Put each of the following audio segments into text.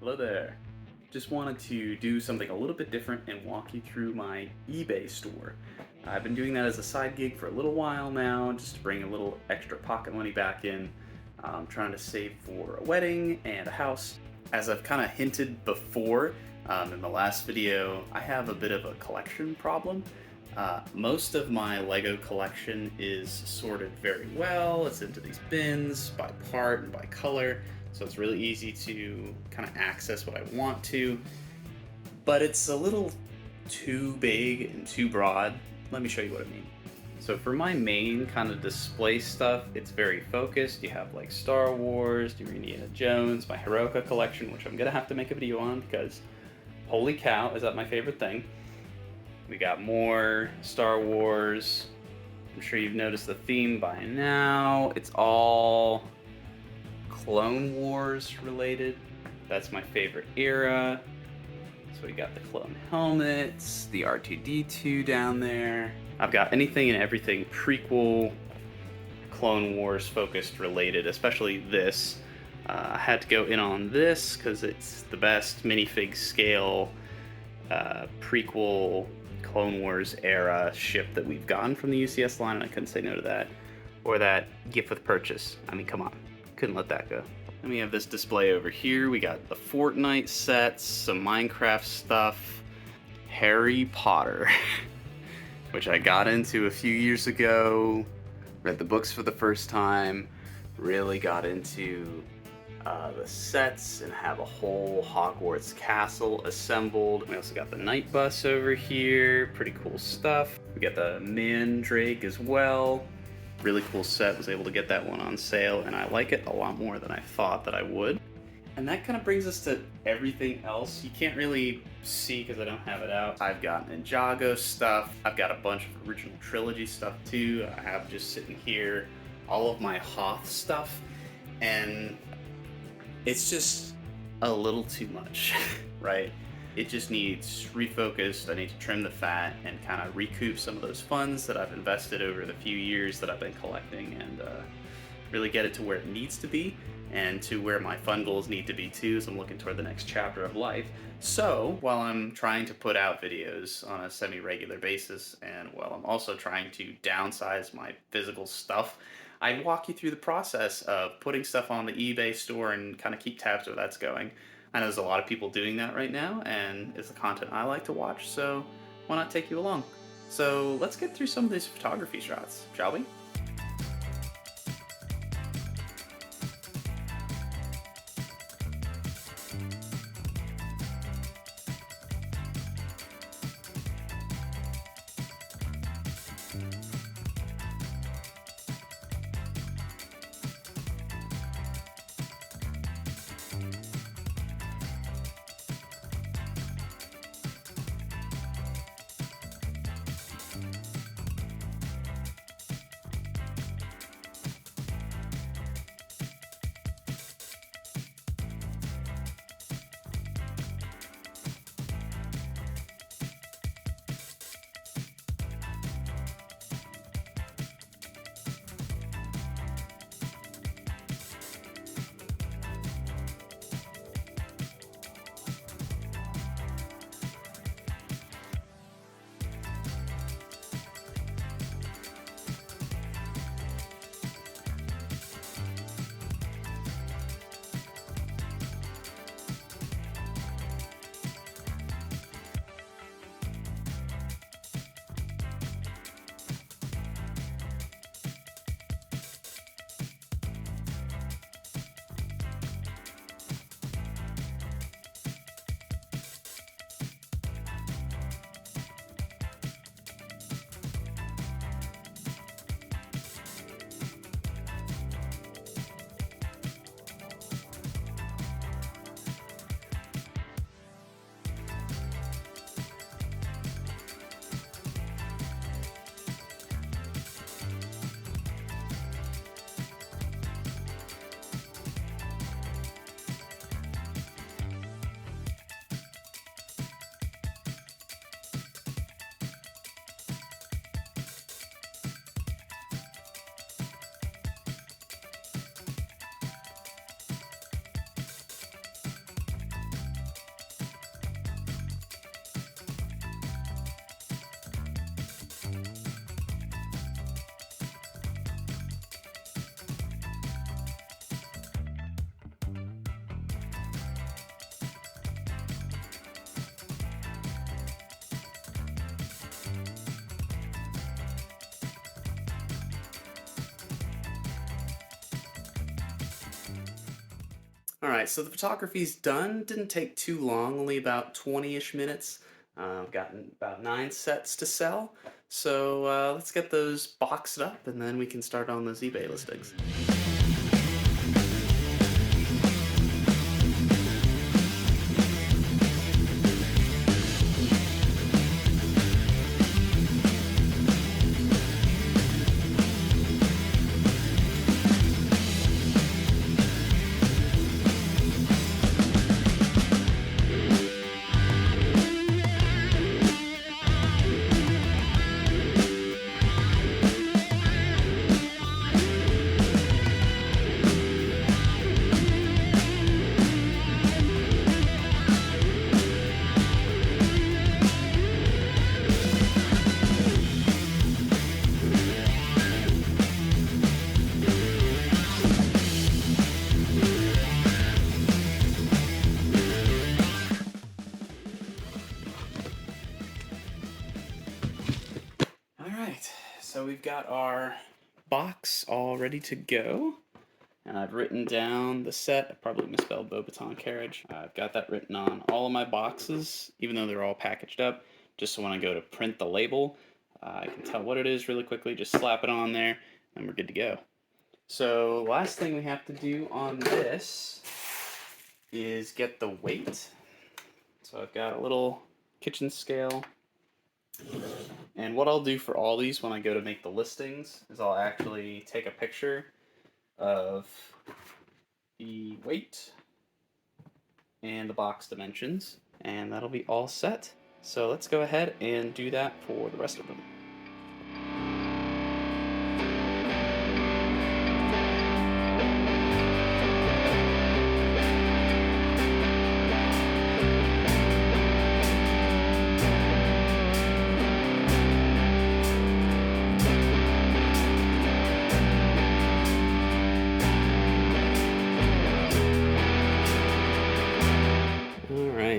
Hello there. Just wanted to do something a little bit different and walk you through my eBay store. I've been doing that as a side gig for a little while now, just to bring a little extra pocket money back in. I'm trying to save for a wedding and a house. As I've kind of hinted before in the last video, I have a bit of a collection problem. Most of my Lego collection is sorted very well. It's into these bins by part and by color, so it's really easy to kind of access what I want to. But it's a little too big and too broad. Let me show you what I mean. So for my main kind of display stuff, it's very focused. You have like Star Wars, your Indiana Jones, my Heroica collection, which I'm gonna have to make a video on because holy cow, is that my favorite thing. We got more Star Wars. I'm sure you've noticed the theme by now. It's all Clone Wars related. That's my favorite era. So we got the clone helmets, the R2-D2 down there. I've got anything and everything prequel, Clone Wars focused related, especially this. I had to go in on this because it's the best minifig scale prequel Clone Wars era ship that we've gotten from the UCS line, and I couldn't say no to that. Or that gift with purchase. I mean, come on, couldn't let that go. And we have this display over here. We got the Fortnite sets, some Minecraft stuff, Harry Potter, which I got into a few years ago, read the books for the first time, really got into the sets and have a whole Hogwarts castle assembled. We also got the night bus over here, pretty cool stuff. We got the Mandrake as well. Really cool set, was able to get that one on sale, and I like it a lot more than I thought that I would. And that kind of brings us to everything else. You can't really see because I don't have it out. I've got Ninjago stuff. I've got a bunch of original trilogy stuff too. I have just sitting here all of my Hoth stuff, and it's just a little too much, right? It just needs refocused. I need to trim the fat and kind of recoup some of those funds that I've invested over the few years that I've been collecting, and really get it to where it needs to be and to where my fun goals need to be too, so I'm looking toward the next chapter of life. So while I'm trying to put out videos on a semi-regular basis, and while I'm also trying to downsize my physical stuff, I'd walk you through the process of putting stuff on the eBay store and kind of keep tabs where that's going. I know there's a lot of people doing that right now, and it's the content I like to watch, so why not take you along? So let's get through some of these photography shots, shall we? Alright, so the photography's done. Didn't take too long, only about 20-ish minutes. I've gotten about 9 sets to sell. So let's get those boxed up and then we can start on those eBay listings. Alright, so we've got our box all ready to go. And I've written down the set. I probably misspelled Beaubaton Carriage. I've got that written on all of my boxes, even though they're all packaged up, just so when I go to print the label, I can tell what it is really quickly, just slap it on there, and we're good to go. So last thing we have to do on this is get the weight. So I've got a little kitchen scale. And what I'll do for all these when I go to make the listings is I'll actually take a picture of the weight and the box dimensions, and that'll be all set. So let's go ahead and do that for the rest of them.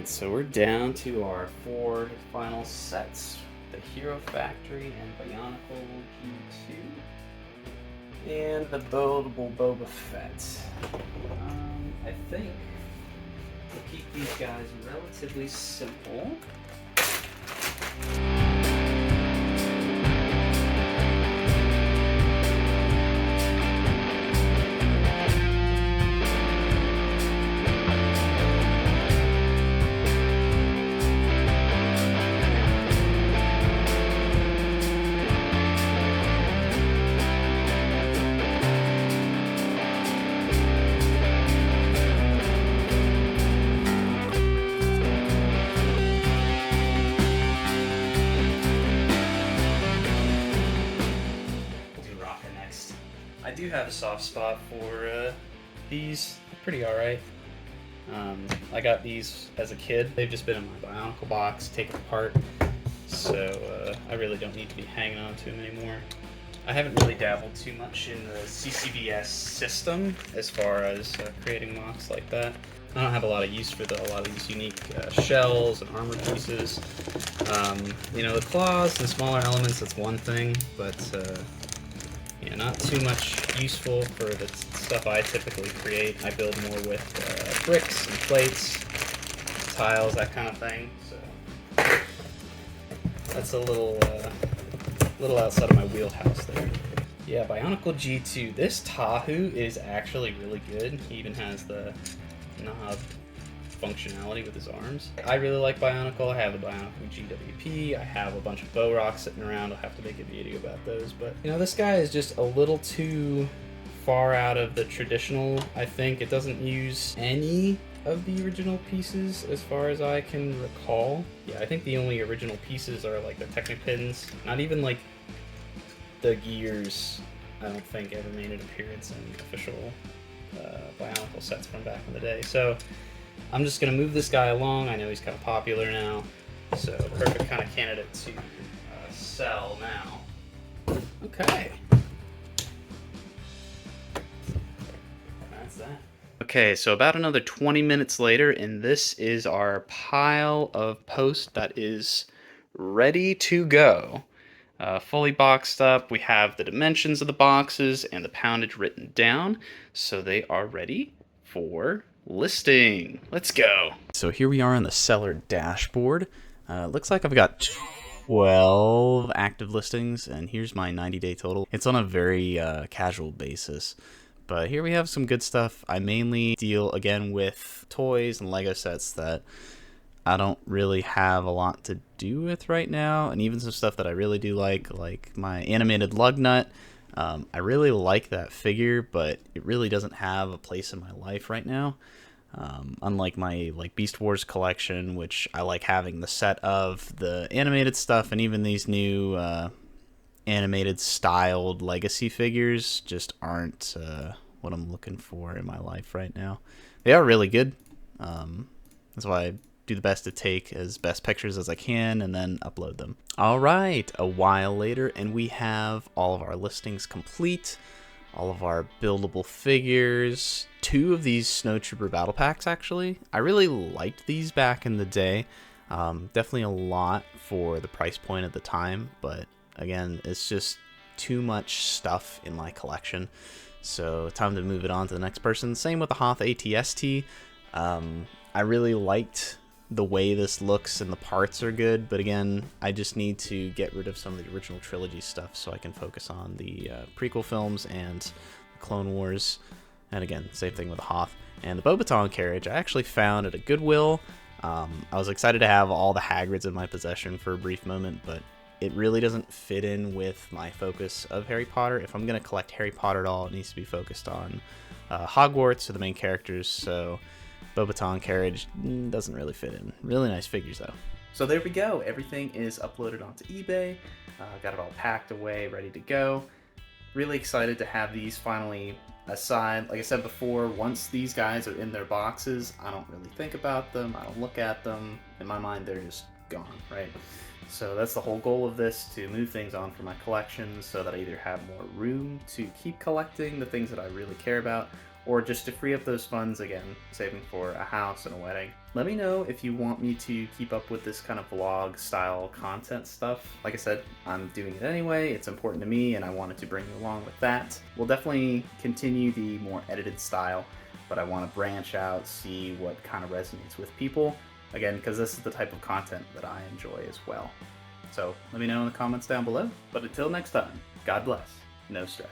So we're down to our 4 final sets: the Hero Factory and Bionicle G2, and the Buildable Boba Fett. I think we'll keep these guys relatively simple. I do have a soft spot for these. They're pretty alright. I got these as a kid. They've just been in my Bionicle box, taken apart, so I really don't need to be hanging on to them anymore. I haven't really dabbled too much in the CCBS system as far as creating MOCs like that. I don't have a lot of use for a lot of these unique shells and armor pieces. You know, the claws and smaller elements, that's one thing, but yeah, not too much useful for the stuff I typically create. I build more with bricks and plates, tiles, that kind of thing. So that's a little outside of my wheelhouse there. Yeah, Bionicle G2. This Tahu is actually really good. He even has the knob functionality with his arms. I really like Bionicle. I have the Bionicle GWP. I have a bunch of bow rocks sitting around. I'll have to make a video about those. But, you know, this guy is just a little too far out of the traditional, I think. It doesn't use any of the original pieces as far as I can recall. Yeah, I think the only original pieces are like the Technopins. Not even like the gears, I don't think, ever made an appearance in official Bionicle sets from back in the day. So I'm just going to move this guy along. I know he's kind of popular now, so perfect kind of candidate to sell now. Okay. That's that. Okay, so about another 20 minutes later, and this is our pile of post that is ready to go. Fully boxed up. We have the dimensions of the boxes and the poundage written down, so they are ready for listing. Let's go. So here we are on the seller dashboard. Looks like I've got 12 active listings, and here's my 90-day total. It's on a very casual basis, but here we have some good stuff. I mainly deal again with toys and Lego sets that I don't really have a lot to do with right now, and even some stuff that I really do like my animated Lugnut. I really like that figure, but it really doesn't have a place in my life right now. Unlike my Beast Wars collection, which I like having the set of the animated stuff, and even these new animated styled legacy figures just aren't what I'm looking for in my life right now. They are really good. That's why I do the best to take as best pictures as I can and then upload them. All right, a while later, and we have all of our listings complete, all of our buildable figures, 2 of these Snow Trooper battle packs actually. I really liked these back in the day. Definitely a lot for the price point at the time, but again, it's just too much stuff in my collection. So time to move it on to the next person. Same with the Hoth ATST. I really liked the way this looks and the parts are good, but again, I just need to get rid of some of the original trilogy stuff so I can focus on the prequel films and the Clone Wars. And again, same thing with the Hoth. And the Bo-Katan carriage I actually found at a Goodwill. I was excited to have all the Hagrids in my possession for a brief moment, but it really doesn't fit in with my focus of Harry Potter. If I'm going to collect Harry Potter at all, it needs to be focused on Hogwarts or the main characters, so Bo-Katan carriage doesn't really fit in. Really nice figures though. So there we go. Everything is uploaded onto eBay. Got it all packed away, ready to go. Really excited to have these finally aside. Like I said before, once these guys are in their boxes, I don't really think about them. I don't look at them. In my mind, they're just gone, right? So that's the whole goal of this, to move things on for my collection so that I either have more room to keep collecting the things that I really care about, or just to free up those funds again, saving for a house and a wedding. Let me know if you want me to keep up with this kind of vlog style content stuff. Like I said, I'm doing it anyway, it's important to me, and I wanted to bring you along with that. We'll definitely continue the more edited style, but I want to branch out, see what kind of resonates with people. Again, because this is the type of content that I enjoy as well. So let me know in the comments down below. But until next time, God bless, no stress.